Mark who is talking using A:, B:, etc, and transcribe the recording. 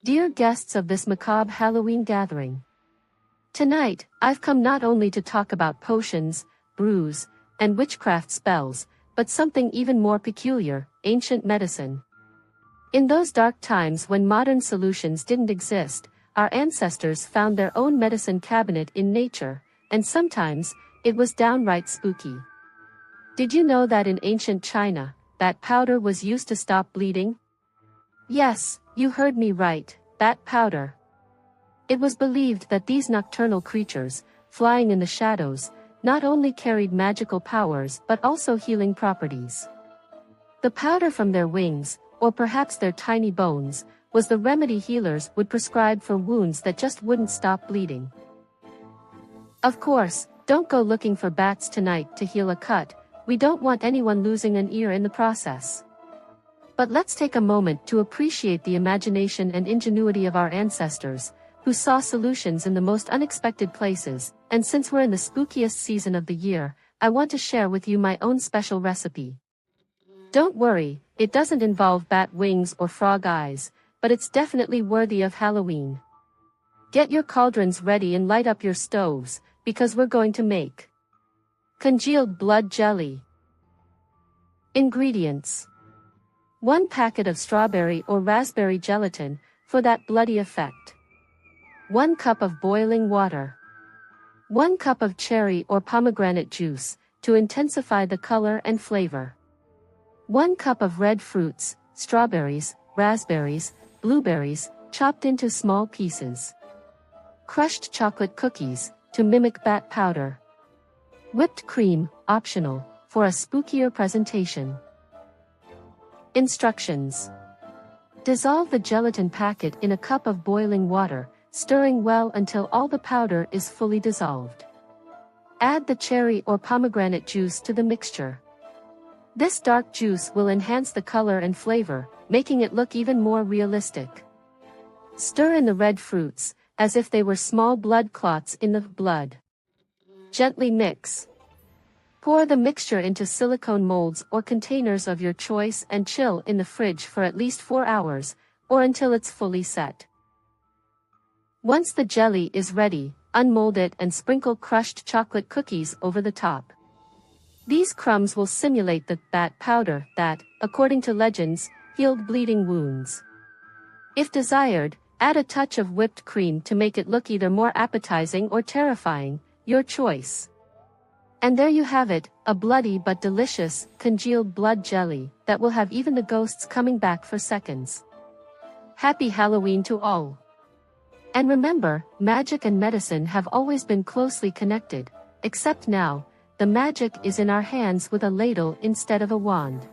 A: Dear guests of this macabre Halloween gathering. Tonight, I've come not only to talk about potions, brews, and witchcraft spells, but something even more peculiar, ancient medicine. In those dark times when modern solutions didn't exist, our ancestors found their own medicine cabinet in nature, and sometimes, it was downright spooky. Did you know that in ancient China, bat powder was used to stop bleeding? Yes, you heard me right, bat powder. It was believed that these nocturnal creatures, flying in the shadows, not only carried magical powers but also healing properties. The powder from their wings, or perhaps their tiny bones, was the remedy healers would prescribe for wounds that just wouldn't stop bleeding. Of course, don't go looking for bats tonight to heal a cut, we don't want anyone losing an ear in the process. But let's take a moment to appreciate the imagination and ingenuity of our ancestors, who saw solutions in the most unexpected places, and since we're in the spookiest season of the year, I want to share with you my own special recipe. Don't worry, it doesn't involve bat wings or frog eyes, but it's definitely worthy of Halloween. Get your cauldrons ready and light up your stoves, because we're going to make congealed blood jelly. Ingredients: 1 packet of strawberry or raspberry gelatin, for that bloody effect. 1 cup of boiling water. 1 cup of cherry or pomegranate juice, to intensify the color and flavor. 1 cup of red fruits, strawberries, raspberries, blueberries, chopped into small pieces. Crushed chocolate cookies, to mimic bat powder. Whipped cream, optional, for a spookier presentation. Instructions. Dissolve the gelatin packet in a cup of boiling water, stirring well until all the powder is fully dissolved. Add the cherry or pomegranate juice to the mixture. This dark juice will enhance the color and flavor, making it look even more realistic. Stir in the red fruits, as if they were small blood clots in the blood. Gently mix. Pour the mixture into silicone molds or containers of your choice and chill in the fridge for at least 4 hours, or until it's fully set. Once the jelly is ready, unmold it and sprinkle crushed chocolate cookies over the top. These crumbs will simulate the bat powder that, according to legends, healed bleeding wounds. If desired, add a touch of whipped cream to make it look either more appetizing or terrifying, your choice. And there you have it, a bloody but delicious, congealed blood jelly, that will have even the ghosts coming back for seconds. Happy Halloween to all! And remember, magic and medicine have always been closely connected, except now, the magic is in our hands with a ladle instead of a wand.